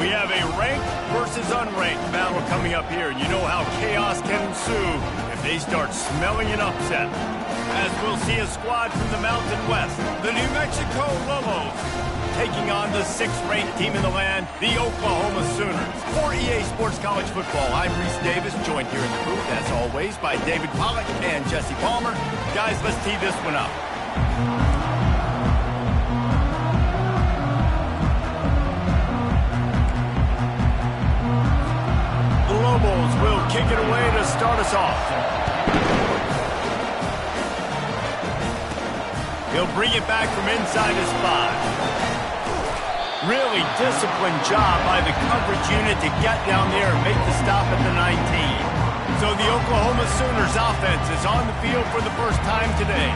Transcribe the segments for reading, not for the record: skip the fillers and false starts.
We have a ranked versus unranked battle coming up here. You know how chaos can ensue if they start smelling an upset. As we'll see a squad from the Mountain West, the New Mexico Lobos, taking on the 6th-ranked team in the land, the Oklahoma Sooners. For EA Sports College Football, I'm Reese Davis, joined here in the booth, as always, by David Pollack and Jesse Palmer. Guys, let's tee this one up. The Lobos will kick it away to start us off. He'll bring it back from inside his 5. Really disciplined job by the coverage unit to get down there and make the stop at the 19. So the Oklahoma Sooners offense is on the field for the first time today.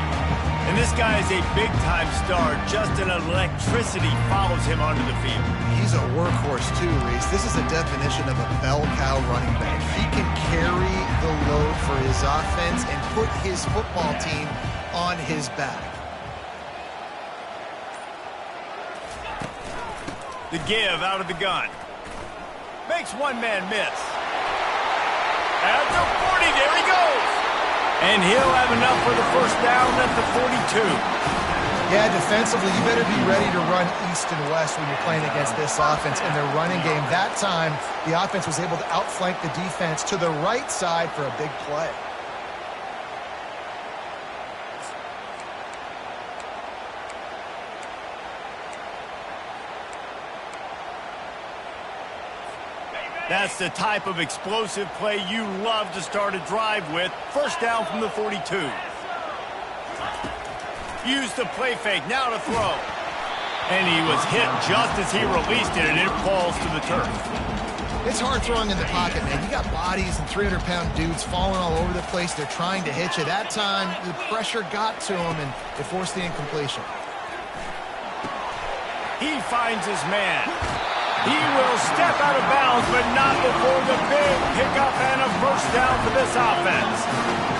And this guy is a big-time star. Just an electricity follows him onto the field. He's a workhorse too, Reese. This is a definition of a bell cow running back. He can carry the load for his offense and put his football team on his back. The give out of the gun. Makes one man miss. At the 40, there he goes. And he'll have enough for the first down at the 42. Yeah, defensively, you better be ready to run east and west when you're playing against this offense and their running game. That time, the offense was able to outflank the defense to the right side for a big play. That's the type of explosive play you love to start a drive with. First down from the 42. Use the play fake, now to throw. And he was hit just as he released it, and it falls to the turf. It's hard throwing in the pocket, man. You got bodies and 300-pound dudes falling all over the place. They're trying to hit you. That time, the pressure got to him, and it forced the incompletion. He finds his man. He will step out of bounds, but not before the big pickup and a first down for this offense.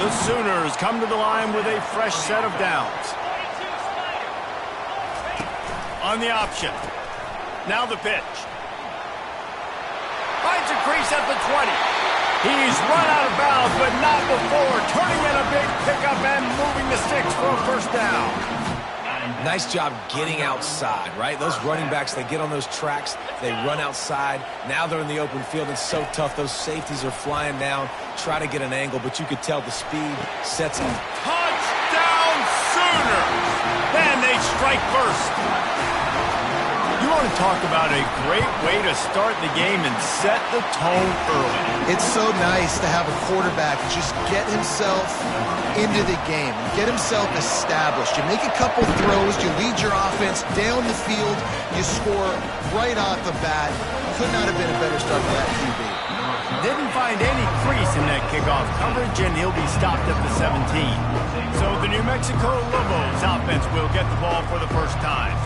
The Sooners come to the line with a fresh set of downs. On the option. Now the pitch. Finds a crease at the 20. He's run out of bounds, but not before turning in a big pickup and moving the sticks for a first down. Nice job getting outside, right? Those running backs, they get on those tracks, they run outside. Now they're in the open field. It's so tough. Those safeties are flying down, try to get an angle, but you could tell the speed sets in. Touchdown Sooners! And they strike first. You want to talk about a great way to start the game and set the tone early. It's so nice to have a quarterback just get himself into the game, get himself established. You make a couple throws, you lead your offense down the field, you score right off the bat. Could not have been a better start for that QB. Didn't find any crease in that kickoff coverage, and he'll be stopped at the 17. So the New Mexico Lobos offense will get the ball for the first time.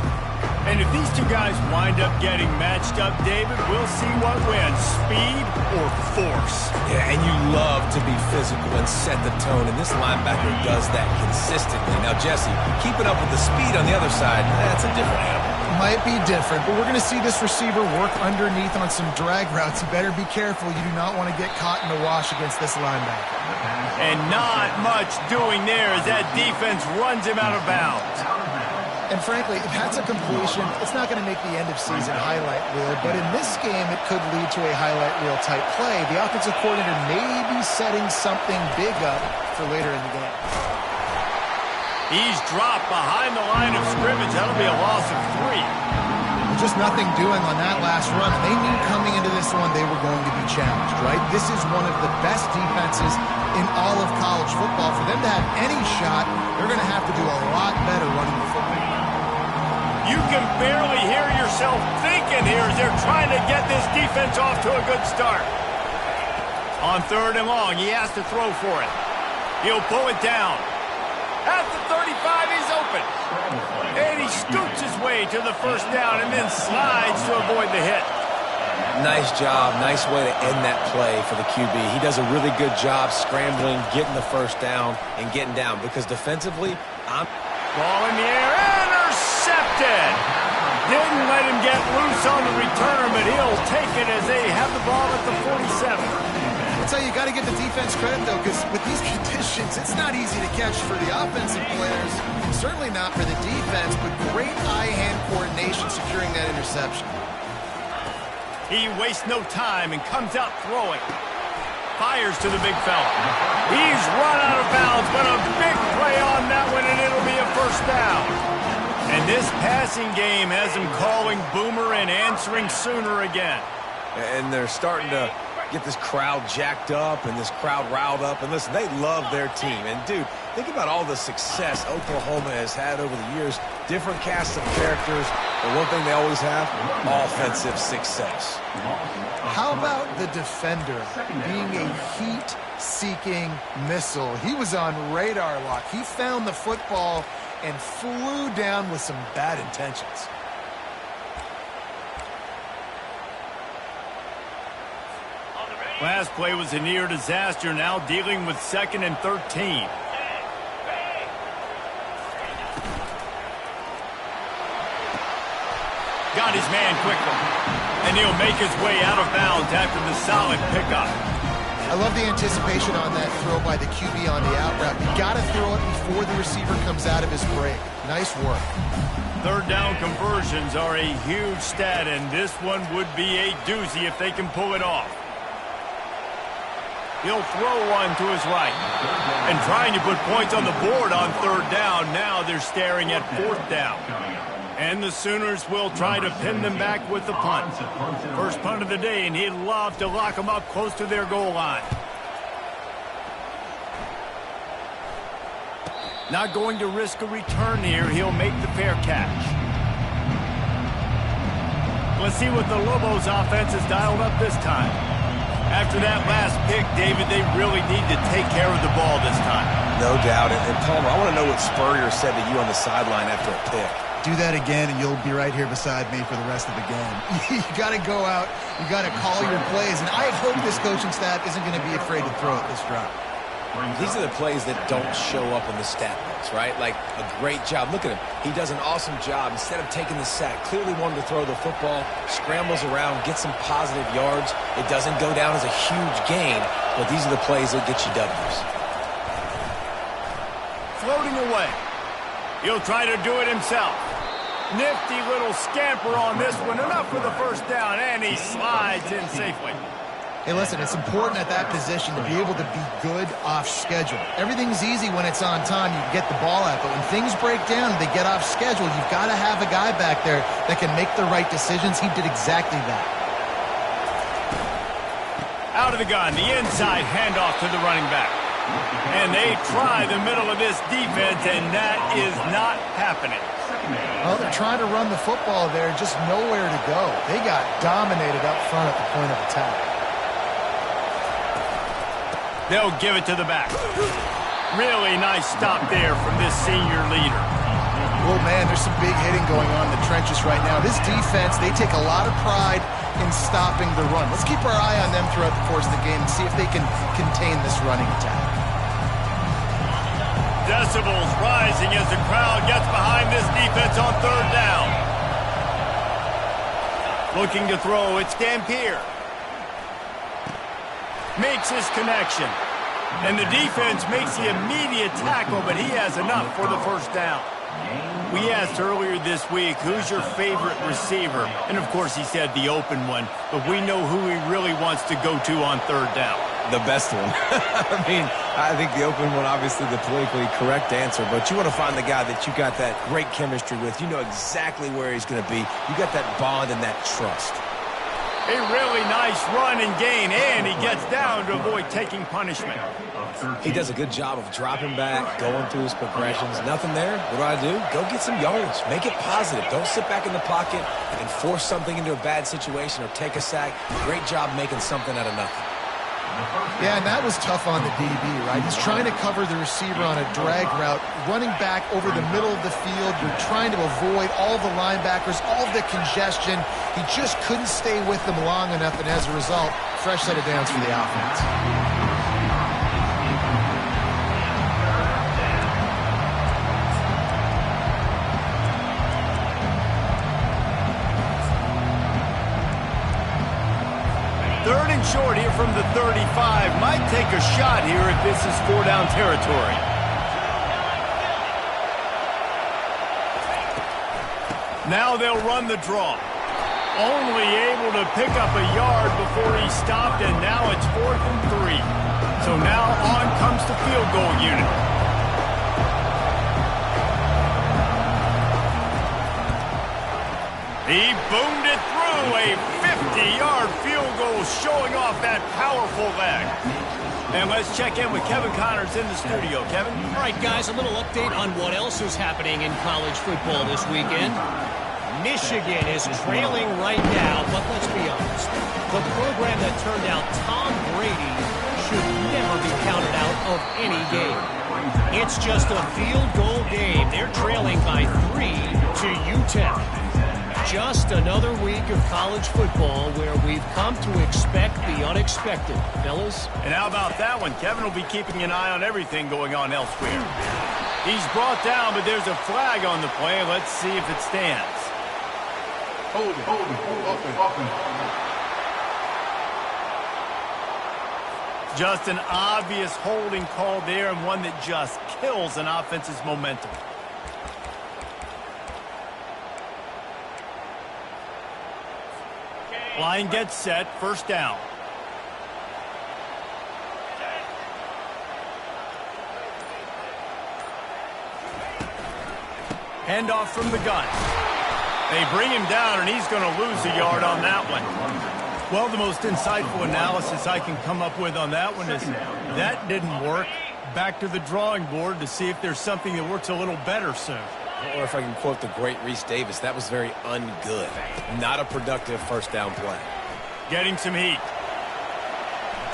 And if these two guys wind up getting matched up, David, we'll see what wins, speed or force. Yeah, and you love to be physical and set the tone, and this linebacker does that consistently. Now, Jesse, keeping up with the speed on the other side, that's a different animal. Might be different, but we're going to see this receiver work underneath on some drag routes. You better be careful. You do not want to get caught in the wash against this linebacker. And not much doing there as that defense runs him out of bounds. And frankly, if that's a completion, it's not going to make the end-of-season highlight reel, but in this game, it could lead to a highlight reel type play. The offensive coordinator may be setting something big up for later in the game. He's dropped behind the line of scrimmage. That'll be a loss of 3. Just nothing doing on that last run. They knew coming into this one they were going to be challenged, right? This is one of the best defenses in all of college football. For them to have any shot, they're going to have to do a lot better running the football. You can barely hear yourself thinking here as they're trying to get this defense off to a good start. On 3rd and long, he has to throw for it. He'll pull it down. At the 35, he's open. And he scoots his way to the first down and then slides to avoid the hit. Nice job. Nice way to end that play for the QB. He does a really good job scrambling, getting the first down, and getting down. Because defensively, Ball in the air, intercepted. Didn't let him get loose on the return, but he'll take it as they have the ball at the 47. That's how you got to give the defense credit, though, because with these conditions, it's not easy to catch for the offensive players. Certainly not for the defense, but great eye-hand coordination securing that interception. He wastes no time and comes out throwing. Fires to the big fella. He's run out of bounds, but a big play on that one, and it'll be a first down. And this passing game has him calling Boomer and answering Sooner again. And they're starting to get this crowd jacked up and this crowd riled up. And listen, they love their team. And, dude, think about all the success Oklahoma has had over the years. Different casts of characters. But one thing they always have, offensive success. How about the defender being a heat-seeking missile? He was on radar lock. He found the football and flew down with some bad intentions. Last play was a near disaster, now dealing with 2nd and 13. Got his man quickly, and he'll make his way out of bounds after the solid pickup. I love the anticipation on that throw by the QB on the out route. You got to throw it before the receiver comes out of his break. Nice work. Third down conversions are a huge stat, and this one would be a doozy if they can pull it off. He'll throw one to his right. And trying to put points on the board on third down. Now they're staring at fourth down. And the Sooners will try to pin them back with the punt. First punt of the day, and he'd love to lock them up close to their goal line. Not going to risk a return here. He'll make the fair catch. Let's see what the Lobos offense has dialed up this time. After that last pick, David, they really need to take care of the ball this time. No doubt. And Palmer, I want to know what Spurrier said to you on the sideline after a pick. Do that again, and you'll be right here beside me for the rest of the game. You got to go out. You got to call your plays. And I hope this coaching staff isn't going to be afraid to throw at this drive. These are the plays that don't show up in the stat books, right? Like a great job. Look at him. He does an awesome job. Instead of taking the sack, clearly wanted to throw the football, scrambles around, gets some positive yards. It doesn't go down as a huge gain, but these are the plays that get you W's. Floating away. He'll try to do it himself. Nifty little scamper on this one. Enough for the first down, and he slides in safely. Hey, listen, it's important at that position to be able to be good off schedule. Everything's easy when it's on time. You can get the ball out, but when things break down and they get off schedule, you've got to have a guy back there that can make the right decisions. He did exactly that. Out of the gun, the inside handoff to the running back. And they try the middle of this defense, and that is not happening. Well, they're trying to run the football there, just nowhere to go. They got dominated up front at the point of attack. They'll give it to the back. Really nice stop there from this senior leader. Oh, man, there's some big hitting going on in the trenches right now. This defense, they take a lot of pride in stopping the run. Let's keep our eye on them throughout the course of the game and see if they can contain this running attack. Decibels rising as the crowd gets behind this defense on third down. Looking to throw, it's Dampier. Makes his connection. And the defense makes the immediate tackle, but he has enough for the first down. We asked earlier this week, who's your favorite receiver? And, of course, he said the open one, but we know who he really wants to go to on third down. The best one. I mean, I think the open one, obviously the politically correct answer, but you want to find the guy that you got that great chemistry with. You know exactly where he's going to be. You got that bond and that trust. A really nice run and gain, and he gets down to avoid taking punishment. He does a good job of dropping back, going through his progressions. Nothing there. What do? Go get some yards. Make it positive. Don't sit back in the pocket and force something into a bad situation or take a sack. Great job making something out of nothing. Yeah, and that was tough on the DB, right? He's trying to cover the receiver on a drag route, running back over the middle of the field. You're trying to avoid all the linebackers, all the congestion. He just couldn't stay with them long enough, and as a result, fresh set of downs for the offense. Third and short here from the 35. Might take a shot here if this is 4-down territory. Now they'll run the draw. Only able to pick up a yard before he stopped, and now it's 4th and 3. So now on comes the field goal unit. He boomed it through, a 50-yard field goal showing off that powerful leg. And let's check in with Kevin Connors in the studio. Kevin? All right, guys, a little update on what else is happening in college football this weekend. Michigan is trailing right now, but let's be honest. The program that turned out Tom Brady should never be counted out of any game. It's just a field goal game. They're trailing by 3 to UTEP. Just another week of college football where we've come to expect the unexpected, fellas. And how about that one? Kevin will be keeping an eye on everything going on elsewhere. He's brought down, but there's a flag on the play. Let's see if it stands. Hold it. Just an obvious holding call there, and one that just kills an offense's momentum. Line gets set, first down. Handoff from the gun. They bring him down, and he's going to lose a yard on that one. Well, the most insightful analysis I can come up with on that one is that didn't work. Back to the drawing board to see if there's something that works a little better soon. Or if I can quote the great Reese Davis, that was very ungood. Not a productive first down play. Getting some heat.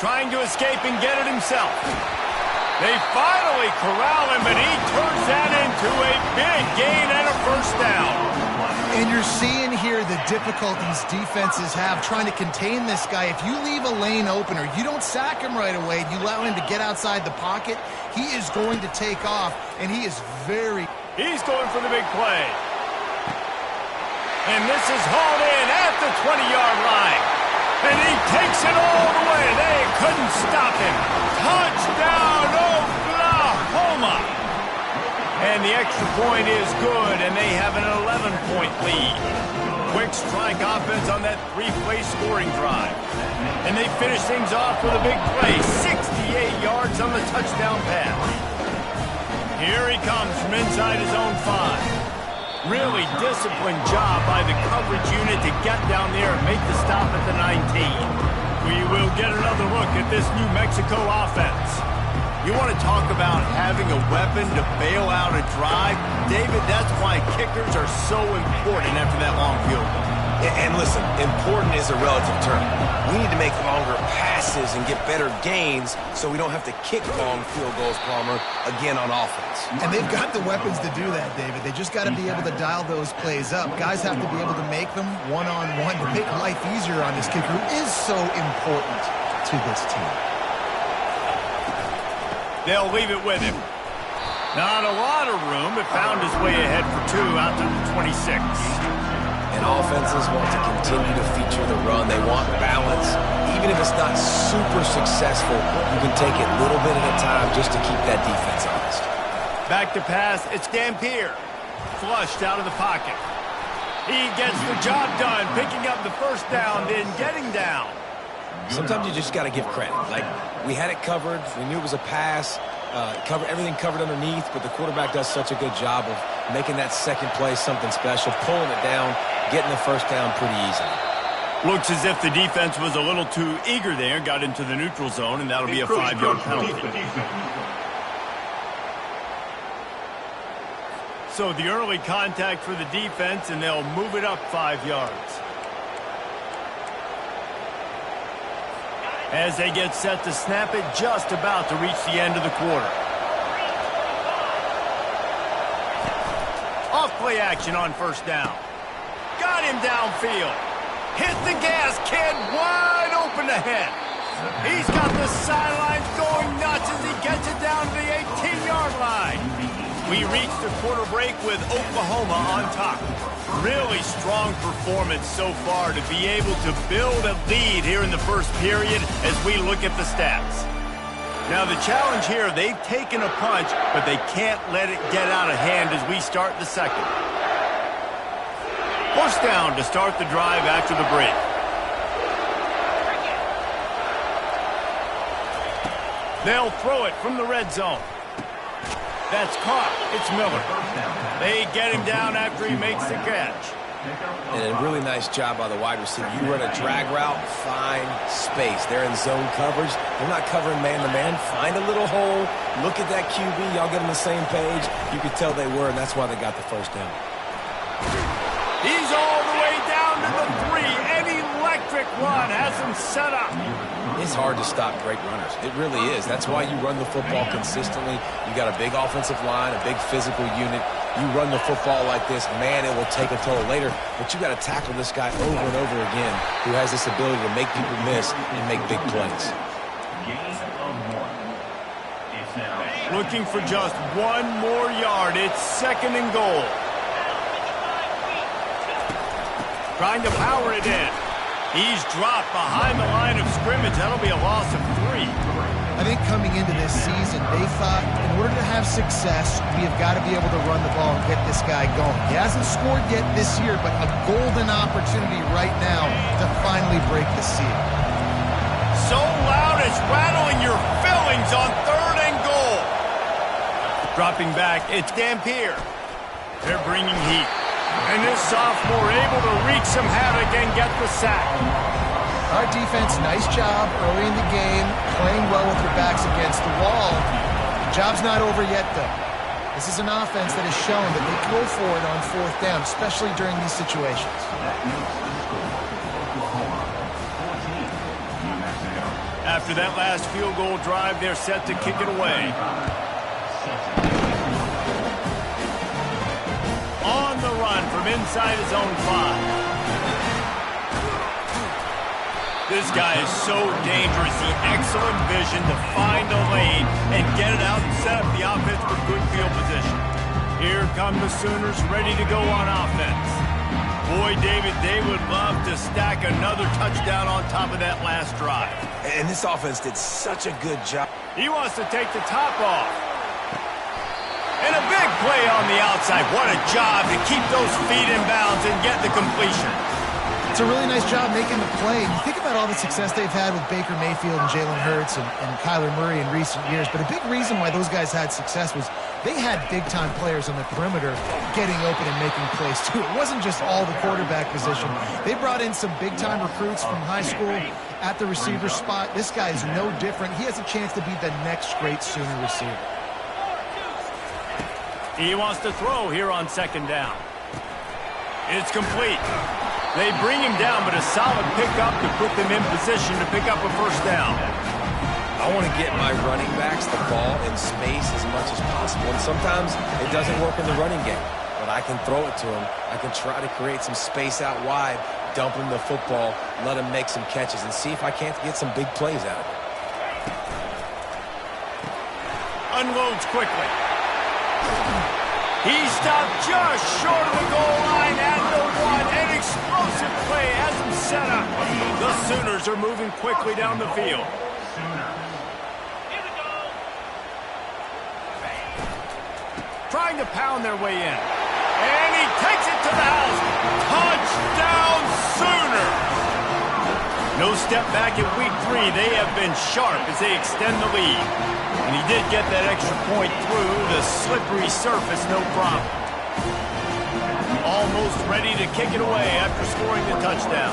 Trying to escape and get it himself. They finally corral him, and he turns that into a big gain and a first down. And you're seeing here the difficulties defenses have trying to contain this guy. If you leave a lane open or you don't sack him right away, you allow him to get outside the pocket, he is going to take off, and he is very... He's going for the big play. And this is hauled in at the 20-yard line. And he takes it all the way. They couldn't stop him. Touchdown, Oklahoma. And the extra point is good, and they have an 11-point lead. Quick strike offense on that 3-play scoring drive. And they finish things off with a big play. 68 yards on the touchdown pass. Here he comes from inside his own 5. Really disciplined job by the coverage unit to get down there and make the stop at the 19. We will get another look at this New Mexico offense. You want to talk about having a weapon to bail out a drive? David, that's why kickers are so important after that long field goal. And listen, important is a relative term. We need to make longer passes and get better gains so we don't have to kick long field goals, Palmer, again on offense. And they've got the weapons to do that, David. They just got to be able to dial those plays up. Guys have to be able to make them one-on-one to make life easier on this kicker, who is so important to this team. They'll leave it with him. Not a lot of room, but found his way ahead for 2 out to the 26. And offenses want to continue to feature the run. They want balance. Even if it's not super successful, you can take it little bit at a time just to keep that defense honest. Back to pass, it's Dampier. Flushed out of the pocket. He gets the job done, picking up the first down, then getting down. Sometimes you just got to give credit. Like, we had it covered. We knew it was a pass. Everything covered underneath, but the quarterback does such a good job of making that second play something special, pulling it down, getting the first down pretty easily. Looks as if the defense was a little too eager there, got into the neutral zone, and that'll be a 5-yard penalty. So the early contact for the defense, and they'll move it up 5 yards. As they get set to snap it, just about to reach the end of the quarter. Off-play action on first down. Got him downfield. Hit the gas, kid, wide open ahead. He's got the sidelines going nuts as he gets it down to the 18-yard line. We reach the quarter break with Oklahoma on top. Really strong performance so far to be able to build a lead here in the first period as we look at the stats. Now the challenge here, they've taken a punch, but they can't let it get out of hand as we start the second. First down to start the drive after the break. They'll throw it from the red zone. That's caught. It's Miller. They get him down after he makes the catch. And a really nice job by the wide receiver. You run a drag route, find space. They're in zone coverage. They're not covering man-to-man. Find a little hole. Look at that QB. Y'all get on the same page. You could tell they were, and that's why they got the first down. He's all the way down to the 3. An electric run has him set up. It's hard to stop great runners. It really is. That's why you run the football consistently. You got a big offensive line, a big physical unit. You run the football like this, man, it will take a toll later. But you got to tackle this guy over and over again who has this ability to make people miss and make big plays. Looking for just one more yard. It's second and goal. Trying to power it in. He's dropped behind the line of scrimmage. That'll be a loss of 3. I think coming into this season, they thought in order to have success, we have got to be able to run the ball and get this guy going. He hasn't scored yet this year, but a golden opportunity right now to finally break the seal. So loud it's rattling your fillings on third and goal. Dropping back, it's Dampier. They're bringing heat. And this sophomore able to wreak some havoc and get the sack. Our defense, nice job early in the game, playing well with their backs against the wall. The job's not over yet, though. This is an offense that has shown that they can go for it on fourth down, especially during these situations. After that last field goal drive, they're set to kick it away. On the run from inside his own 5. This guy is so dangerous. The excellent vision to find a lane and get it out and set up the offense for good field position. Here come the Sooners ready to go on offense. Boy, David, they would love to stack another touchdown on top of that last drive. And this offense did such a good job. He wants to take the top off. And a big play on the outside. What a job to keep those feet in bounds and get the completion. It's a really nice job making the play. You think about all the success they've had with Baker Mayfield and Jalen Hurts and Kyler Murray in recent years, but a big reason why those guys had success was they had big-time players on the perimeter getting open and making plays, too. It wasn't just all the quarterback position. They brought in some big-time recruits from high school at the receiver spot. This guy is no different. He has a chance to be the next great Sooner receiver. He wants to throw here on second down. It's complete. They bring him down, but a solid pickup to put them in position to pick up a first down. I want to get my running backs the ball in space as much as possible. And sometimes it doesn't work in the running game, but I can throw it to them. I can try to create some space out wide, dump him the football, let him make some catches, and see if I can't get some big plays out of it. Unloads quickly. He stopped just short of the goal line at the 1. An explosive play has him set up. The Sooners are moving quickly down the field. Trying to pound their way in. And he takes it to the house. Touchdown Sooners! No step back in week 3. They have been sharp as they extend the lead. And he did get that extra point through the slippery surface, no problem. Almost ready to kick it away after scoring the touchdown.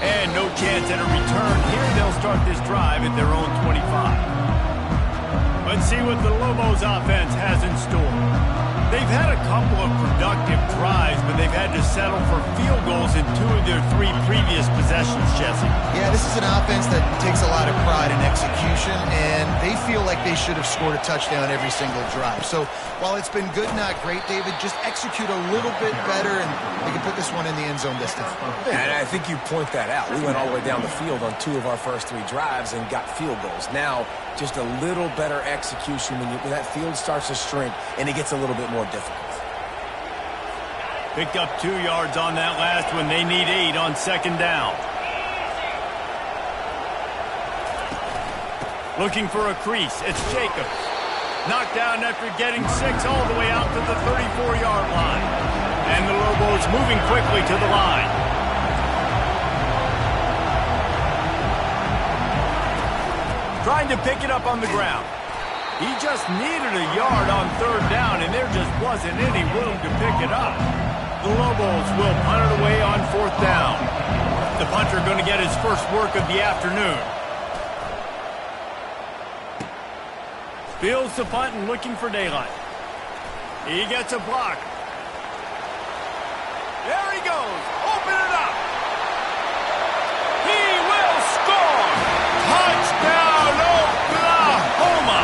And no chance at a return. Here they'll start this drive at their own 25. Let's see what the Lobos offense has in store. They've had a couple of productive drives, but they've had to settle for field goals in 2 of their 3 previous possessions, Jesse. Yeah, this is an offense that takes a lot of pride in execution, and they feel like they should have scored a touchdown every single drive. So while it's been good, not great, David, just execute a little bit better, and they can put this one in the end zone this time. Yeah, and I think you point that out. We went all the way down the field on 2 of our first 3 drives and got field goals. Now, just a little better execution when that field starts to shrink and it gets a little bit more difficult. Picked up 2 yards on that last one. They need 8 on 2nd down. Looking for a crease. It's Jacobs. Knocked down after getting 6 all the way out to the 34-yard line. And the Lobos moving quickly to the line. Trying to pick it up on the ground. He just needed a yard on 3rd down, and there just wasn't any room to pick it up. The Lobos will punt it away on 4th down. The punter going to get his first work of the afternoon. Fields the punt and looking for daylight. He gets a block. There he goes. Open it up. He will score. Touchdown, Oklahoma.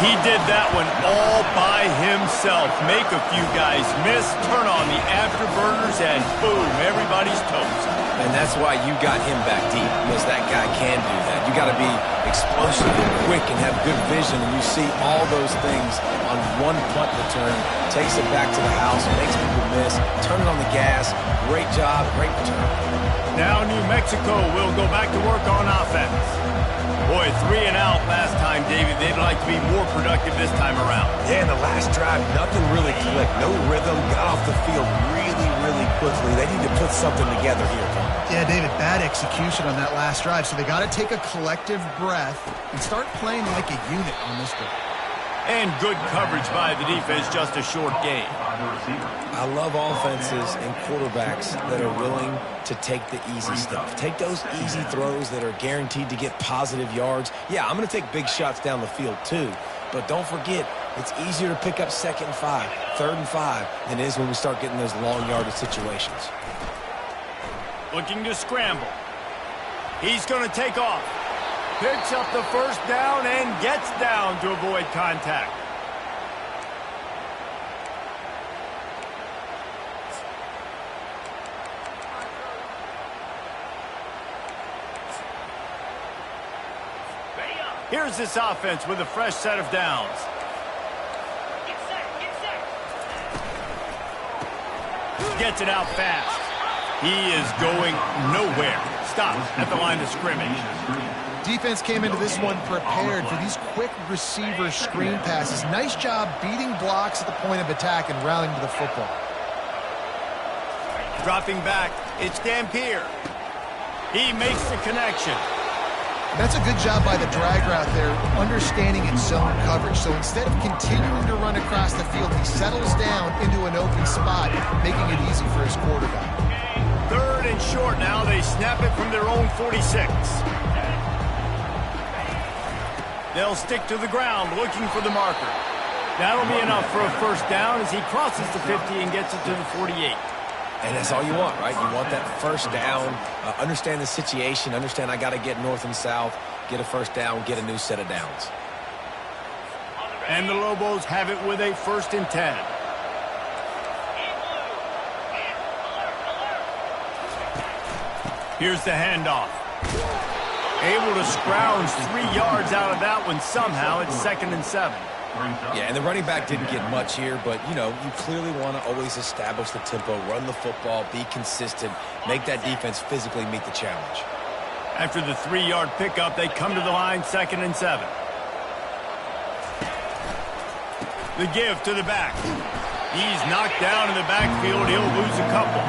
He did that one all by himself. Make a few guys miss, turn on the afterburners, and boom, everybody's toast. And that's why you got him back deep, because that guy can do that. You got to be explosive and quick and have good vision, and you see all those things on one punt return. Takes it back to the house, makes people miss, turn it on the gas. Great job, great return. Now New Mexico will go back to work on offense. Boy, 3 and out last time, David. They'd like to be more productive this time around. Yeah, in the last drive, nothing really clicked. No rhythm, got off the field really quickly. They need to put something together here, Tom. Yeah, David, bad execution on that last drive, so they got to take a collective breath and start playing like a unit on this one. And good coverage by the defense, just a short gain. I love offenses and quarterbacks that are willing to take the easy stuff. Take those easy throws that are guaranteed to get positive yards. Yeah, I'm going to take big shots down the field too. But don't forget, it's easier to pick up 2nd and 5, 3rd and 5 than it is when we start getting those long yardage situations. Looking to scramble. He's going to take off. Picks up the 1st down and gets down to avoid contact. Here's this offense with a fresh set of downs. Gets it out fast. He is going nowhere. Stops at the line of scrimmage. Defense came into this one prepared for these quick receiver screen passes. Nice job beating blocks at the point of attack and rallying to the football. Dropping back, it's Dampier. He makes the connection. That's a good job by the drag route there, understanding its zone coverage. So instead of continuing to run across the field, he settles down into an open spot, making it easy for his quarterback. 3rd and short now. They snap it from their own 46. They'll stick to the ground looking for the marker. That'll be enough for a 1st down as he crosses the 50 and gets it to the 48. And that's all you want, right? You want that 1st down, understand the situation, understand I got to get north and south, get a 1st down, get a new set of downs. And the Lobos have it with a 1st and 10. Here's the handoff. Able to scrounge 3 yards out of that one somehow. It's 2nd and 7. Yeah, and the running back didn't get much here, but, you know, you clearly want to always establish the tempo, run the football, be consistent, make that defense physically meet the challenge. After the 3-yard pickup, they come to the line, 2nd and 7. The give to the back. He's knocked down in the backfield. He'll lose a couple.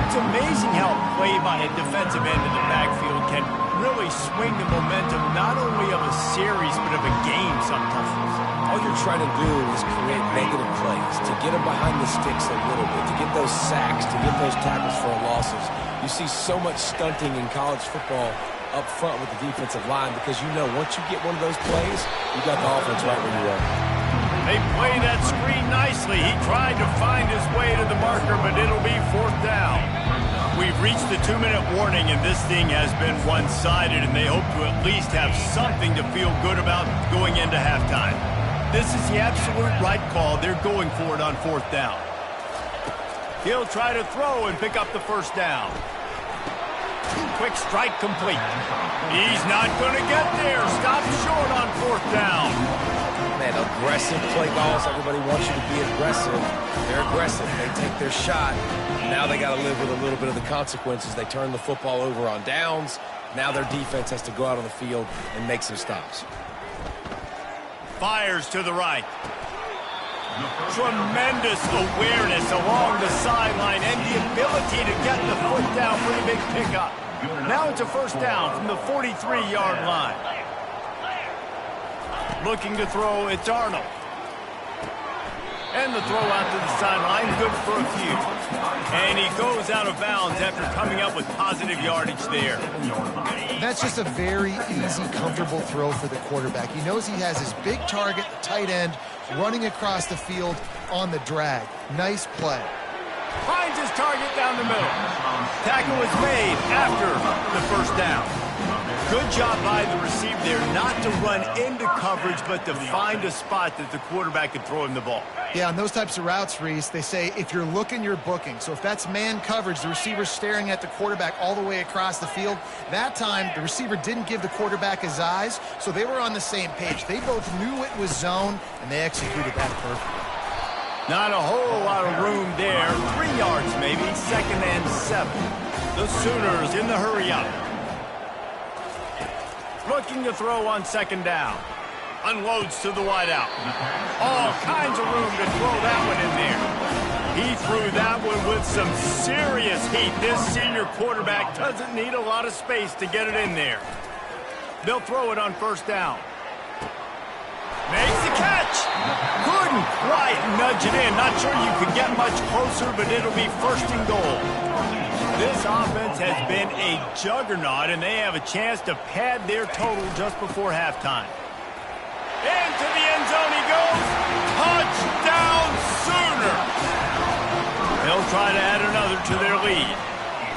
It's amazing how a play by a defensive end in the backfield can really swing the momentum not only of a series but of a game sometimes. All you're trying to do is create negative plays, to get them behind the sticks a little bit, to get those sacks, to get those tackles for losses. You see so much stunting in college football up front with the defensive line because you know once you get one of those plays, you got the offense right where you are. They play that screen nicely. He tried to find his way to the marker, but it'll be 4th down. We've reached the 2-minute warning, and this thing has been one-sided, and they hope to at least have something to feel good about going into halftime. This is the absolute right call. They're going for it on 4th down. He'll try to throw and pick up the 1st down. Quick strike complete. He's not going to get there. Stop short on 4th down. Man, aggressive play calls. Everybody wants you to be aggressive. They're aggressive. They take their shot. Now they got to live with a little bit of the consequences. They turn the football over on downs. Now their defense has to go out on the field and make some stops. Fires to the right. Tremendous awareness along the sideline and the ability to get the foot down for the big pickup. Now it's a 1st down from the 43-yard line. Looking to throw, it's Arnold. And the throw out to the sideline, good for a few. And he goes out of bounds after coming up with positive yardage there. That's just a very easy, comfortable throw for the quarterback. He knows he has his big target, the tight end, running across the field on the drag. Nice play. Finds his target down the middle. Tackle is made after the 1st down. Good job by the receiver there not to run into coverage, but to find a spot that the quarterback could throw him the ball. Yeah, on those types of routes, Reese, they say if you're looking, you're booking. So if that's man coverage, the receiver's staring at the quarterback all the way across the field. That time, the receiver didn't give the quarterback his eyes, so they were on the same page. They both knew it was zone, and they executed that perfectly. Not a whole lot of room there. 3 yards maybe, 2nd and 7. The Sooners in the hurry up. Looking to throw on 2nd down. Unloads to the wideout. All kinds of room to throw that one in there. He threw that one with some serious heat. This senior quarterback doesn't need a lot of space to get it in there. They'll throw it on 1st down. Makes the catch. Couldn't quite nudge it in. Not sure you could get much closer, but it'll be 1st and goal. This offense has been a juggernaut, and they have a chance to pad their total just before halftime. Into the end zone he goes. Touchdown Sooner. They'll try to add another to their lead.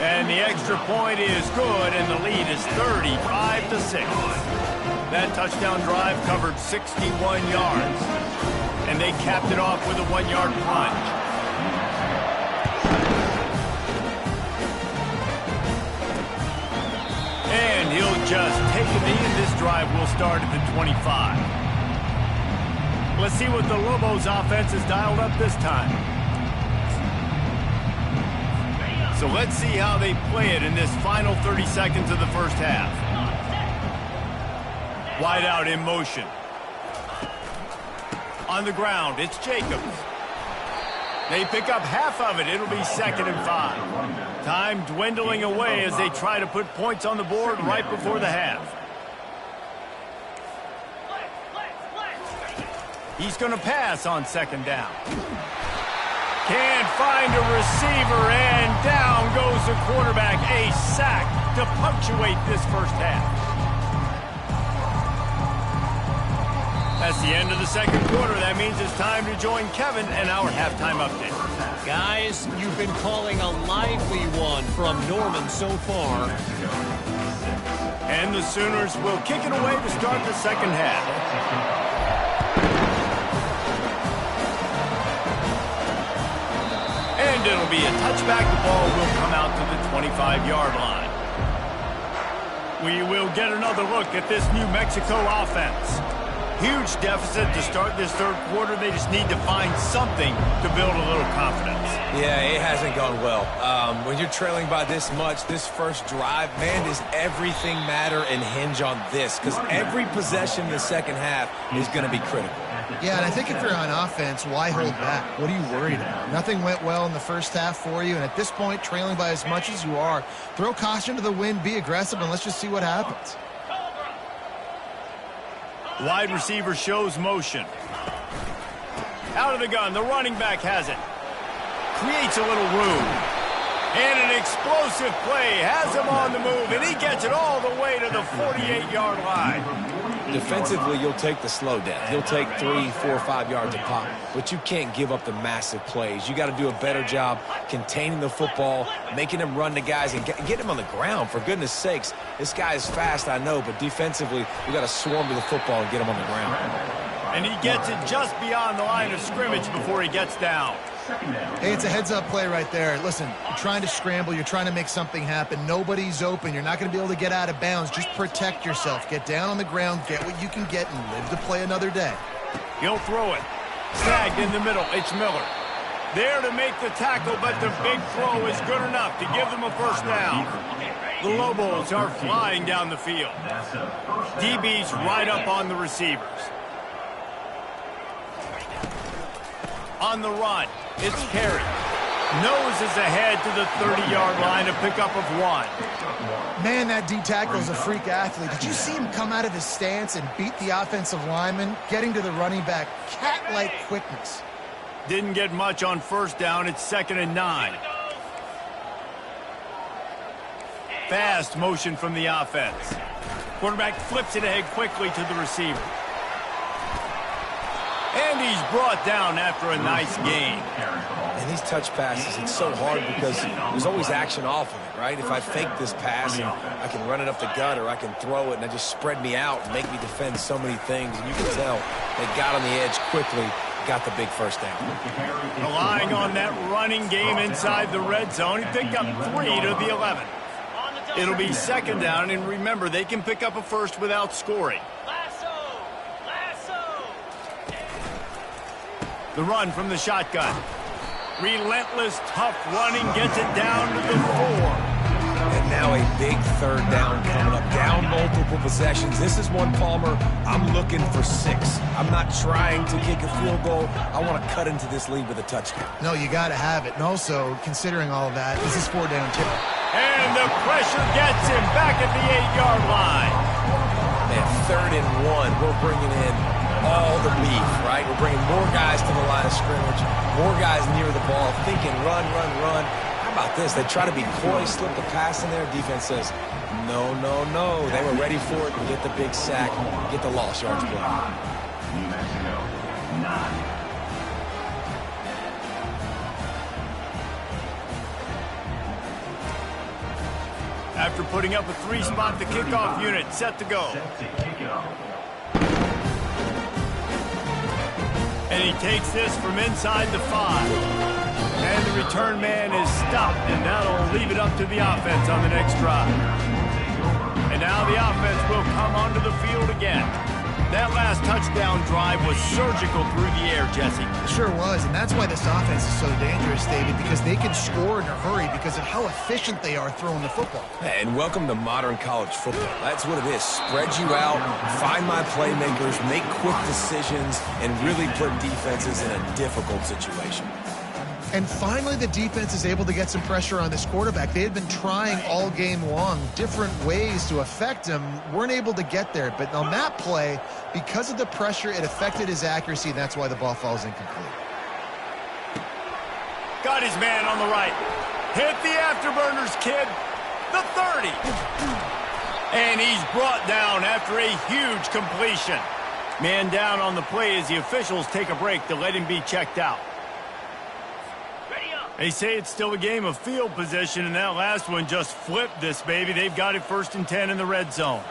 And the extra point is good, and the lead is 35-6. That touchdown drive covered 61 yards. And they capped it off with a 1-yard plunge. And he'll just take a knee, and this drive will start at the 25. Let's see what the Lobos offense has dialed up this time. So let's see how they play it in this final 30 seconds of the 1st half. Wide out in motion. On the ground, it's Jacobs. They pick up half of it. It'll be 2nd and 5. Time dwindling away as they try to put points on the board right before the half. He's going to pass on 2nd down. Can't find a receiver, and down goes the quarterback. A sack to punctuate this 1st half. That's the end of the 2nd quarter. That means it's time to join Kevin and our halftime update. Guys, you've been calling a lively one from Norman so far. And the Sooners will kick it away to start the 2nd half. And it'll be a touchback. The ball will come out to the 25-yard line. We will get another look at this New Mexico offense. Huge deficit to start this 3rd quarter. They just need to find something to build a little confidence. Yeah, it hasn't gone well. When you're trailing by this much, this 1st drive, man, does everything matter and hinge on this? Because every possession in the 2nd half is going to be critical. Yeah, and I think if you're on offense, why hold back? What are you worried about? Nothing went well in the 1st half for you, and at this point, trailing by as much as you are, throw caution to the wind, be aggressive, and let's just see what happens. Wide receiver shows motion. Out of the gun, the running back has it. Creates a little room. And an explosive play has him on the move, and he gets it all the way to the 48-yard line. Defensively, you'll take the slow death. You'll take 3, 4, 5 yards a pop, but you can't give up the massive plays. You got to do a better job containing the football, making them run to guys, and get him on the ground. For goodness sakes, this guy is fast, I know, but defensively, we got to swarm to the football and get him on the ground. And he gets it just beyond the line of scrimmage before he gets down. Hey, it's a heads-up play right there. Listen, you're trying to scramble. You're trying to make something happen. Nobody's open. You're not going to be able to get out of bounds. Just protect yourself. Get down on the ground, get what you can get, and live to play another day. He'll throw it. Snagged in the middle. It's Miller. There to make the tackle, but the big throw is good enough to give them a first down. The Lobos are flying down the field. DB's right up on the receivers. On the run, it's Carey. Noses ahead to the 30-yard line, a pickup of 1. Man, that D tackle is a freak athlete. Did you see him come out of his stance and beat the offensive lineman, getting to the running back? Cat-like quickness. Didn't get much on first down. It's 2nd and 9. Fast motion from the offense. Quarterback flips it ahead quickly to the receiver. And he's brought down after a nice gain. And these touch passes, it's so hard because there's always action off of it, right? If I fake this pass and I can run it up the gut, or I can throw it and it just spread me out and make me defend so many things. And you can tell they got on the edge quickly, got the big first down. Relying on that running game inside the red zone, he picked up 3 to the 11. It'll be 2nd down, and remember, they can pick up a first without scoring. The run from the shotgun. Relentless, tough running, gets it down to the 4. And now a big 3rd down coming up. Down multiple possessions. This is one, Palmer, I'm looking for 6. I'm not trying to kick a field goal. I want to cut into this lead with a touchdown. No, you got to have it. And also, considering all of that, this is 4 down too. And the pressure gets him back at the 8-yard line. Man, 3rd and 1. We're bringing in all the beef, right? We're bringing more guys to the line of scrimmage, more guys near the ball, thinking run, run, run. How about this? They try to be coy, slip the pass in there. Defense says, no, no, no. They were ready for it and get the big sack, get the lost yards play. New Mexico, 9. After putting up a 3-spot, the kickoff unit set to go. And he takes this from inside the 5. And the return man is stopped, and that'll leave it up to the offense on the next drive. And now the offense will come onto the field again. That last touchdown drive was surgical through the air, Jesse. It sure was, and that's why this offense is so dangerous, David, because they can score in a hurry because of how efficient they are throwing the football. And welcome to modern college football. That's what it is. Spread you out, find my playmakers, make quick decisions, and really put defenses in a difficult situation. And finally, the defense is able to get some pressure on this quarterback. They had been trying all game long different ways to affect him, weren't able to get there. But on that play, because of the pressure, it affected his accuracy, and that's why the ball falls incomplete. Got his man on the right. Hit the afterburners, kid. The 30. And he's brought down after a huge completion. Man down on the play as the officials take a break to let him be checked out. They say it's still a game of field position, and that last one just flipped this baby. They've got it 1st and 10 in the red zone.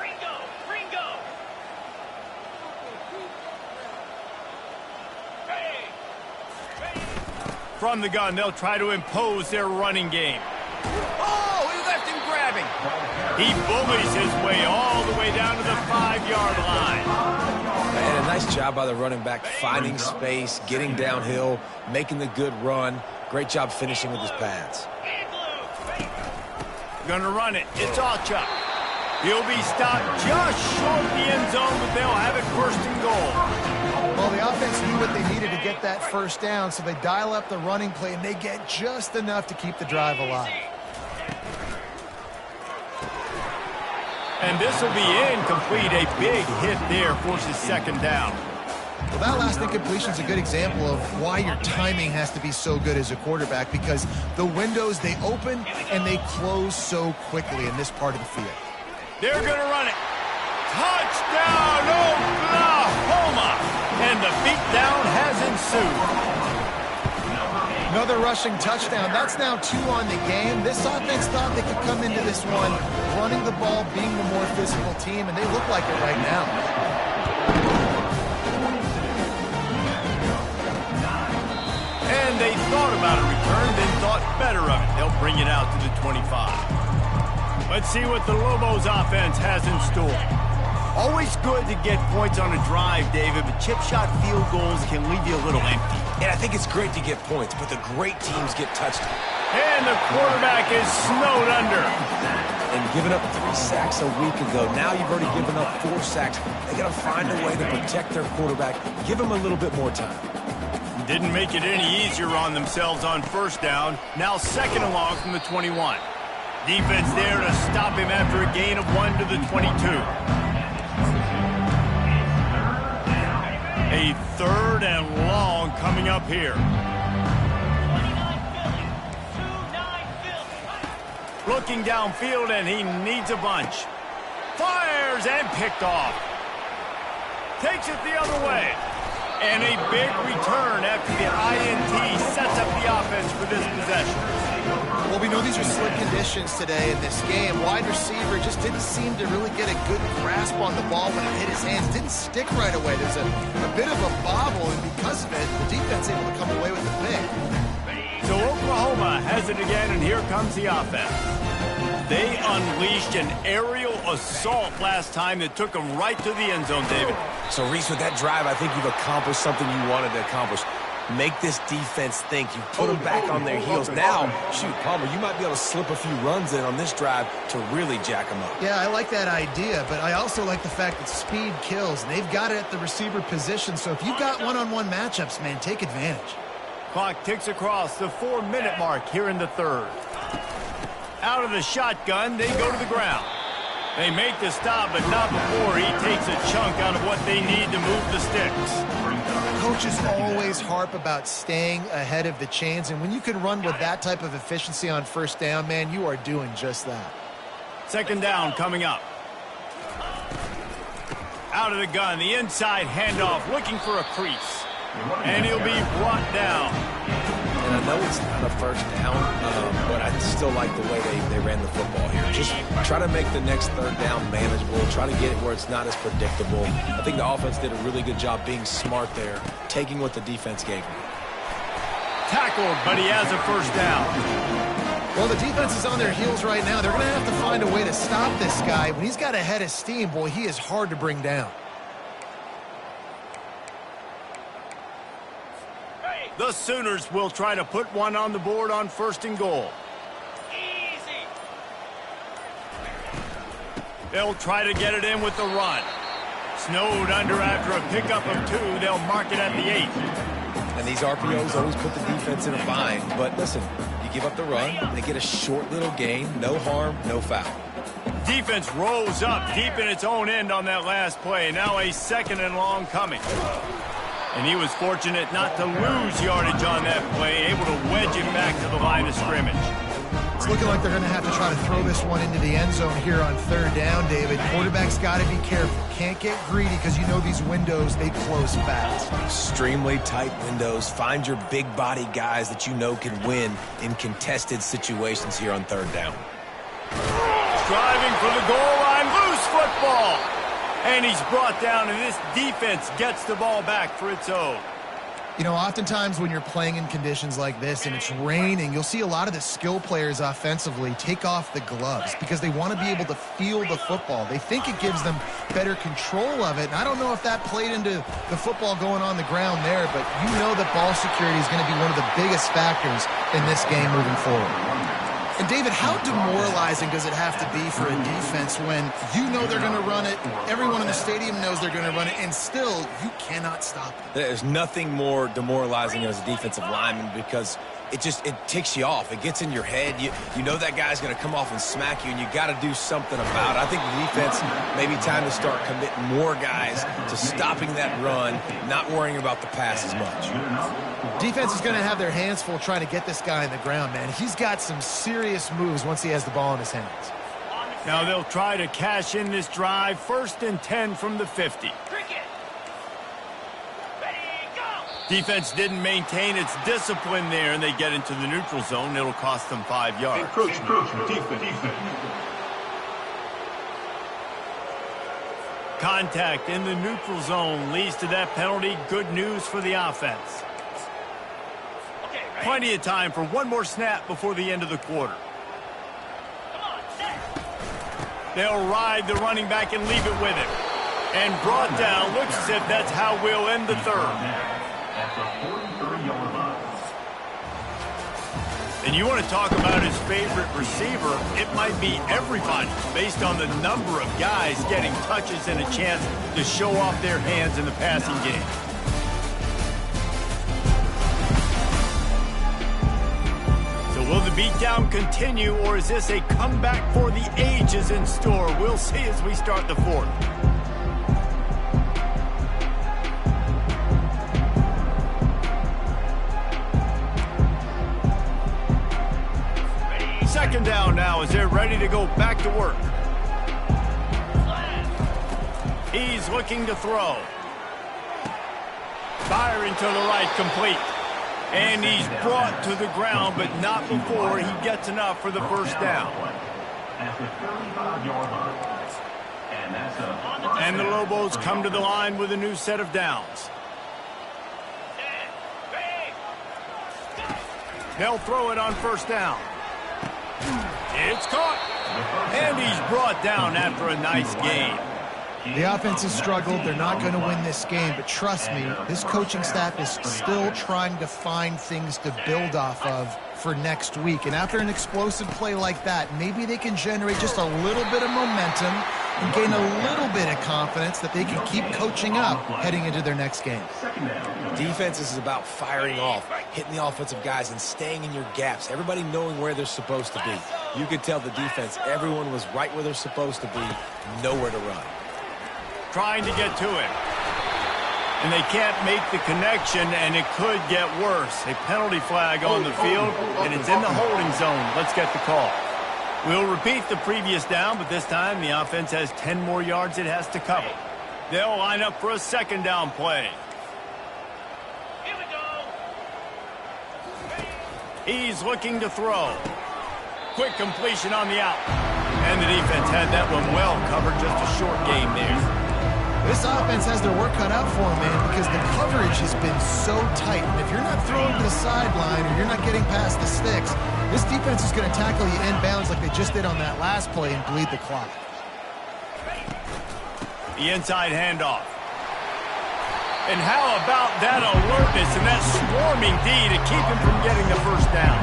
From the gun, they'll try to impose their running game. Oh, he left him grabbing. He bullies his way all the way down to the 5-yard line. And a nice job by the running back, finding space, getting downhill, making the good run. Great job finishing with his pads. Gonna run it. It's Alchuk. He'll be stopped just short the end zone, but they'll have it 1st and goal. Well, the offense knew what they needed to get that first down, so they dial up the running play, and they get just enough to keep the drive alive. And this will be incomplete. A big hit there forces 2nd down. Well, that last incompletion is a good example of why your timing has to be so good as a quarterback, because the windows, they open and they close so quickly in this part of the field. They're going to run it. Touchdown, Oklahoma! And the beatdown has ensued. Another rushing touchdown. That's now 2 on the game. This offense thought they could come into this one running the ball, being the more physical team, and they look like it right now. And they thought about a return, then thought better of it. They'll bring it out to the 25. Let's see what the Lobos offense has in store. Always good to get points on a drive, David, but chip shot field goals can leave you a little empty. And I think it's great to get points, but the great teams get touched. And the quarterback is snowed under. And giving up 3 sacks a week ago, now you've already given up 4 sacks. They got to find a way to protect their quarterback. Give him a little bit more time. Didn't make it any easier on themselves on first down. Now 2nd and long from the 21. Defense there to stop him after a gain of 1 to the 22. A 3rd and long coming up here. Looking downfield, and he needs a bunch. Fires and picked off. Takes it the other way. And a big return after the INT sets up the offense for this possession. Well, we know these are slick conditions today in this game. Wide receiver just didn't seem to really get a good grasp on the ball when it hit his hands. Didn't stick right away. There's a bit of a bobble, and because of it, the defense able to come away with the pick. So Oklahoma has it again, and here comes the offense. They unleashed an aerial assault last time that took them right to the end zone, David. So, Reese, with that drive, I think you've accomplished something you wanted to accomplish. Make this defense think. You put them back on their heels. Now, shoot, Palmer, you might be able to slip a few runs in on this drive to really jack them up. Yeah, I like that idea, but I also like the fact that speed kills, and they've got it at the receiver position. So if you've got one-on-one matchups, man, take advantage. Clock ticks across the 4-minute mark here in the 3rd. Out of the shotgun, they go to the ground. They make the stop, but not before he takes a chunk out of what they need to move the sticks. Coaches always harp about staying ahead of the chains, and when you can run with that type of efficiency on first down, man, you are doing just that. 2nd down coming up. Out of the gun, the inside handoff, looking for a crease. And he'll be brought down. And I know it's not a first down, but I still like the way they ran the football here. Just try to make the next 3rd down manageable. Try to get it where it's not as predictable. I think the offense did a really good job being smart there, taking what the defense gave him. Tackled, but he has a 1st down. Well, the defense is on their heels right now. They're going to have to find a way to stop this guy. When he's got a head of steam, boy, he is hard to bring down. The Sooners will try to put one on the board on 1st and goal. Easy. They'll try to get it in with the run. Snowed under after a pickup of 2. They'll mark it at the 8. And these RPOs always put the defense in a bind. But listen, you give up the run, they get a short little gain, no harm, no foul. Defense rolls up deep in its own end on that last play. Now a 2nd and long coming. And he was fortunate not to lose yardage on that play, able to wedge it back to the line of scrimmage. It's looking like they're going to have to try to throw this one into the end zone here on 3rd down, David. Quarterback's got to be careful. Can't get greedy because you know these windows, they close fast. Extremely tight windows. Find your big body guys that you know can win in contested situations here on 3rd down. Driving for the goal line, loose football. And he's brought down, and this defense gets the ball back for its own. You know, oftentimes when you're playing in conditions like this and it's raining, you'll see a lot of the skill players offensively take off the gloves because they want to be able to feel the football. They think it gives them better control of it. And I don't know if that played into the football going on the ground there, but you know that ball security is going to be one of the biggest factors in this game moving forward. And, David, how demoralizing does it have to be for a defense when you know they're going to run it, everyone in the stadium knows they're going to run it, and still you cannot stop it? There's nothing more demoralizing as a defensive lineman because it ticks you off. It gets in your head. You know that guy's going to come off and smack you, and you got to do something about it. I think the defense maybe time to start committing more guys to stopping that run, not worrying about the pass as much. Defense is going to have their hands full trying to get this guy on the ground, man. He's got some serious moves once he has the ball in his hands. Now they'll try to cash in this drive. 1st and 10 from the 50. Defense didn't maintain its discipline there, and they get into the neutral zone. It'll cost them 5 yards. Encroachment. Defense. Contact in the neutral zone leads to that penalty. Good news for the offense. Plenty of time for one more snap before the end of the quarter. They'll ride the running back and leave it with him. And brought down. Looks as if that's how we'll end the third. And you want to talk about his favorite receiver, it might be everybody based on the number of guys getting touches and a chance to show off their hands in the passing game. So will the beatdown continue, or is this a comeback for the ages in store? We'll see as we start the fourth. Second down now as they're ready to go back to work. He's looking to throw. Firing to the right, complete. And he's brought to the ground, but not before he gets enough for the first down. And the Lobos come to the line with a new set of downs. They'll throw it on first down. It's caught. And he's brought down after a nice game. The offense has struggled. They're not going to win this game, but trust me, this coaching staff is still trying to find things to build off of for next week. And after an explosive play like that, maybe they can generate just a little bit of momentum and gain a little bit of confidence that they can keep coaching up heading into their next game. Defense is about firing off, hitting the offensive guys, and staying in your gaps. Everybody knowing where they're supposed to be. You could tell the defense, everyone was right where they're supposed to be, nowhere to run. Trying to get to him. And they can't make the connection, and it could get worse. A penalty flag on the field, and it's in the holding zone. Let's get the call. We'll repeat the previous down, but this time the offense has 10 more yards it has to cover. They'll line up for a second down play. Here we go. He's looking to throw. Quick completion on the out. And the defense had that one well covered, just a short game there. This offense has their work cut out for them, man, because the coverage has been so tight. And if you're not throwing to the sideline or you're not getting past the sticks, this defense is going to tackle you inbounds like they just did on that last play and bleed the clock. The inside handoff. And how about that alertness and that swarming D to keep him from getting the first down?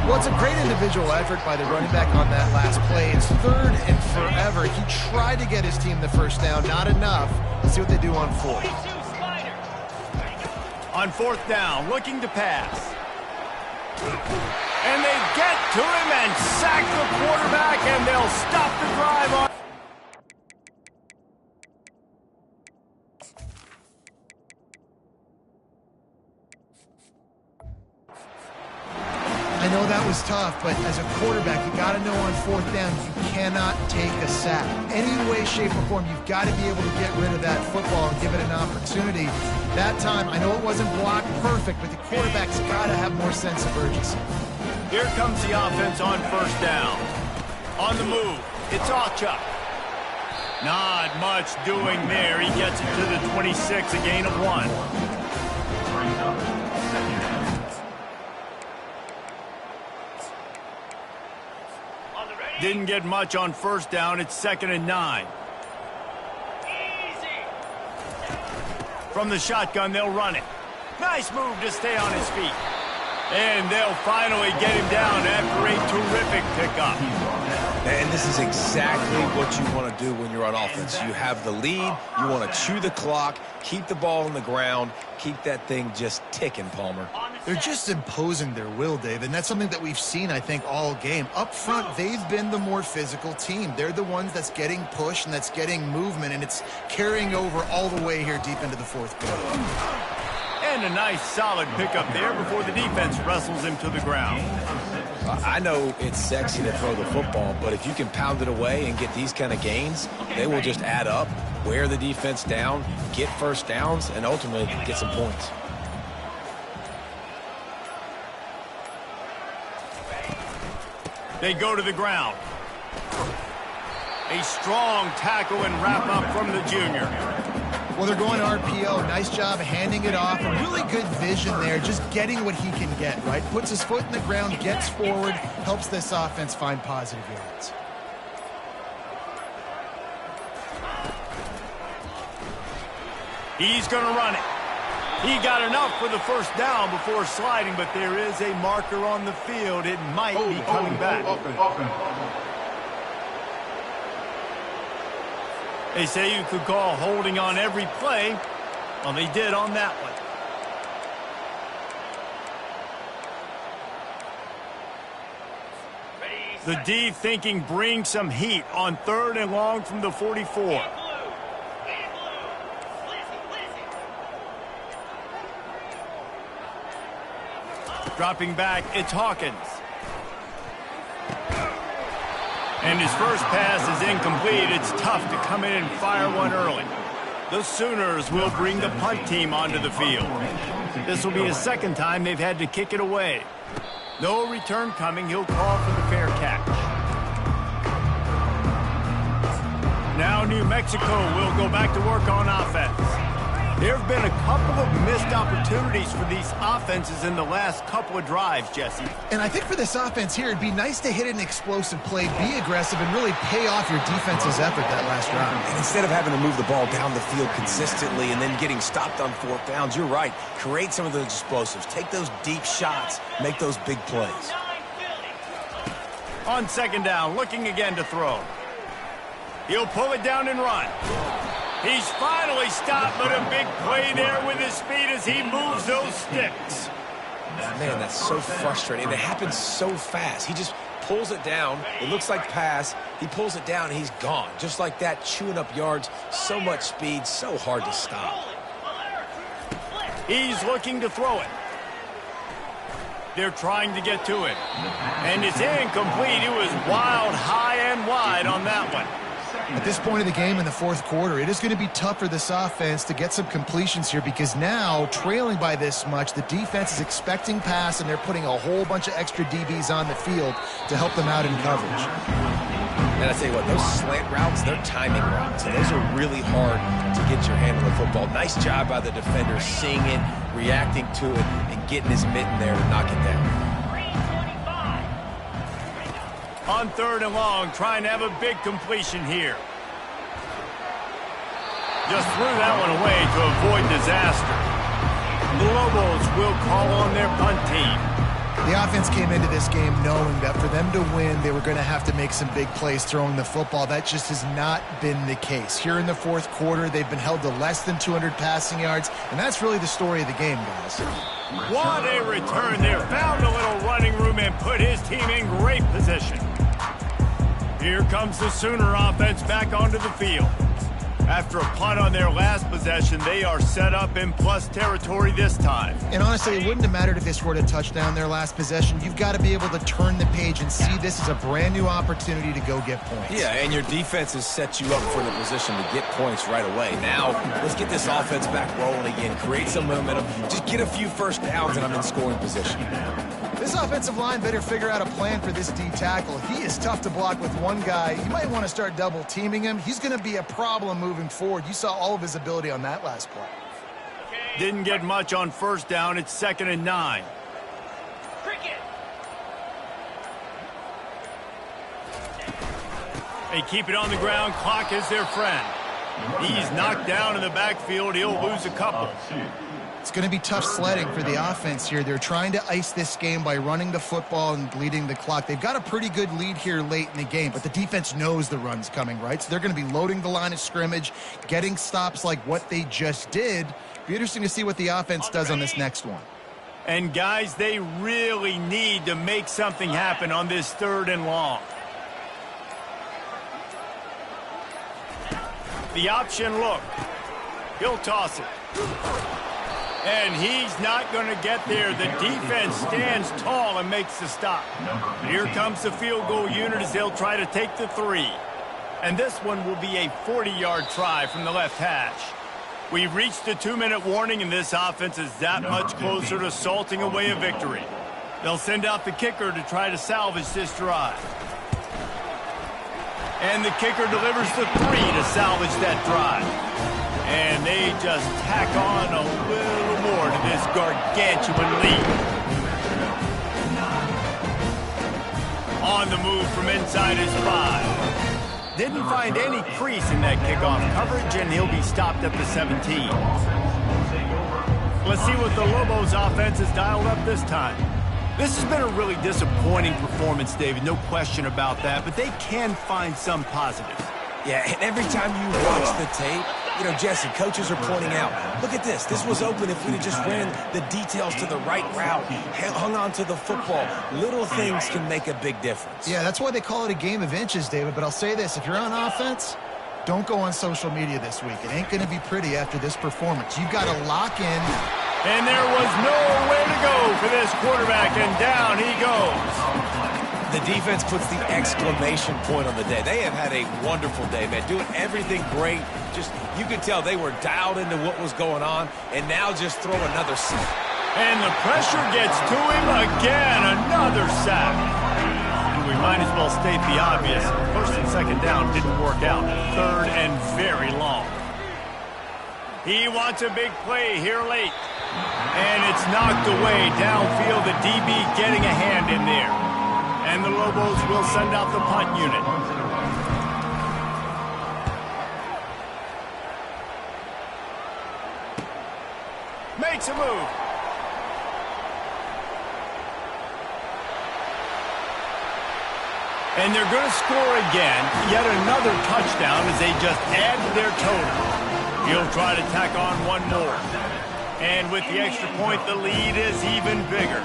Well, it's a great individual effort by the running back on that last play. It's third and forever. He tried to get his team the first down, not enough. Let's see what they do on fourth. On fourth down, looking to pass. And they get to him and sack the quarterback, and they'll stop the drive on. I know that was tough, but as a quarterback, you got to know on fourth down, you cannot take a sack. Any way, shape, or form, you've got to be able to get rid of that football and give it an opportunity. That time, I know it wasn't blocked perfect, but the quarterback's got to have more sense of urgency. Here comes the offense on first down. On the move, it's Achuk. Not much doing there. He gets it to the 26, a gain of 1. Didn't get much on first down. It's 2nd and 9. From the shotgun, they'll run it. Nice move to stay on his feet. And they'll finally get him down after a terrific pickup. And this is exactly what you want to do when you're on offense. You have the lead. You want to chew the clock, keep the ball on the ground, keep that thing just ticking, Palmer. They're just imposing their will, Dave, and that's something that we've seen, I think, all game. Up front, they've been the more physical team. They're the ones that's getting pushed and that's getting movement, and it's carrying over all the way here deep into the fourth quarter. And a nice solid pickup there before the defense wrestles him to the ground. I know it's sexy to throw the football, but if you can pound it away and get these kind of gains, they will just add up, wear the defense down, get first downs, and ultimately get some points. They go to the ground. A strong tackle and wrap up from the junior. Well, they're going RPO. Nice job handing it off. A really good vision there, just getting what he can get, right? Puts his foot in the ground, gets forward, helps this offense find positive yards. He's going to run it. He got enough for the first down before sliding, but there is a marker on the field. It might be coming back. They say you could call holding on every play. Well, they did on that one. The D thinking bring some heat on 3rd and long from the 44. Dropping back, it's Hawkins. And his first pass is incomplete. It's tough to come in and fire one early. The Sooners will bring the punt team onto the field. This will be the second time they've had to kick it away. No return coming. He'll call for the fair catch. Now New Mexico will go back to work on offense. There have been a couple of missed opportunities for these offenses in the last couple of drives, Jesse. And I think for this offense here, it'd be nice to hit an explosive play, be aggressive, and really pay off your defense's effort that last drive. And instead of having to move the ball down the field consistently and then getting stopped on 4th downs, you're right. Create some of those explosives. Take those deep shots. Make those big plays. On 2nd down, looking again to throw. He'll pull it down and run. He's finally stopped, but a big play there with his feet as he moves those sticks. Man, that's so frustrating. And it happens so fast. He just pulls it down. It looks like pass. He pulls it down, and he's gone. Just like that, chewing up yards. So much speed, so hard to stop. He's looking to throw it. They're trying to get to it. And it's incomplete. It was wild, high and wide on that one. At this point of the game in the 4th quarter, it is going to be tough for this offense to get some completions here because now, trailing by this much, the defense is expecting pass, and they're putting a whole bunch of extra DBs on the field to help them out in coverage. And I tell you what, those slant routes, they're timing routes, and those are really hard to get your hand on the football. Nice job by the defender seeing it, reacting to it, and getting his mitten there to knock it down. On 3rd and long, trying to have a big completion here. Just threw that one away to avoid disaster. The Lobos will call on their punt team. The offense came into this game knowing that for them to win, they were going to have to make some big plays throwing the football. That just has not been the case. Here in the 4th quarter, they've been held to less than 200 passing yards, and that's really the story of the game, guys. What a return there. Found a little running room and put his team in great position. Here comes the Sooner offense back onto the field. After a punt on their last possession, they are set up in plus territory this time. And honestly, it wouldn't have mattered if they scored a touchdown their last possession. You've got to be able to turn the page and see this as a brand new opportunity to go get points. Yeah, and your defense has set you up for the position to get points right away. Now, let's get this offense back rolling again, create some momentum, just get a few first downs, and I'm in scoring position. This offensive line better figure out a plan for this D tackle. He is tough to block with one guy. You might want to start double teaming him. He's going to be a problem moving forward. You saw all of his ability on that last play. Didn't get much on 1st down. It's 2nd and 9. Cricket. They keep it on the ground. Clock is their friend. He's knocked down in the backfield. He'll lose a couple. It's going to be tough sledding for the offense here. They're trying to ice this game by running the football and bleeding the clock. They've got a pretty good lead here late in the game, but the defense knows the run's coming, right? So they're going to be loading the line of scrimmage, getting stops like what they just did. Be interesting to see what the offense does on this next one. And, guys, they really need to make something happen on this 3rd and long. The option look. He'll toss it. And he's not going to get there. The defense stands tall and makes the stop. Here comes the field goal unit as they'll try to take the 3. And this one will be a 40-yard try from the left hash. We've reached the 2-minute warning, and this offense is that much closer to salting away a victory. They'll send out the kicker to try to salvage this drive. And the kicker delivers the 3 to salvage that drive. And they just tack on a little more to this gargantuan lead. On the move from inside his 5. Didn't find any crease in that kickoff coverage, and he'll be stopped at the 17. Let's see what the Lobos offense has dialed up this time. This has been a really disappointing performance, David, no question about that, but they can find some positives. Yeah, and every time you watch the tape, you know, Jesse, coaches are pointing out, look at this. This was open if we'd have just ran the details to the right route, hung on to the football. Little things can make a big difference. Yeah, that's why they call it a game of inches, David. But I'll say this, if you're on offense, don't go on social media this week. It ain't going to be pretty after this performance. You've got to lock in. And there was nowhere to go for this quarterback, and down he goes. The defense puts the exclamation point on the day. They have had a wonderful day, man, doing everything great. Just, you could tell they were dialed into what was going on, and now just throw another sack. And the pressure gets to him again, another sack. And we might as well state the obvious. First and second down didn't work out. Third and very long. He wants a big play here late. And it's knocked away downfield, the DB getting a hand in there. And the Lobos will send out the punt unit. Makes a move. And they're going to score again. Yet another touchdown as they just add to their total. He'll try to tack on one more. And with the extra point, the lead is even bigger.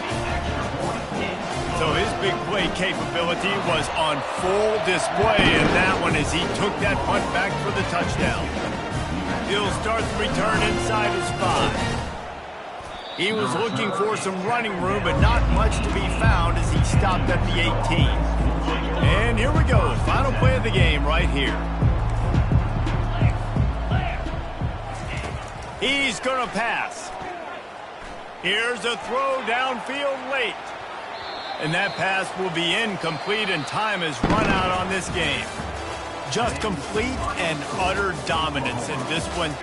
So his big play capability was on full display in that one as he took that punt back for the touchdown. He'll start the return inside his 5. He was looking for some running room, but not much to be found as he stopped at the 18. And here we go, final play of the game right here. He's going to pass. Here's a throw downfield late. And that pass will be incomplete, and time has run out on this game. Just complete and utter dominance in this one.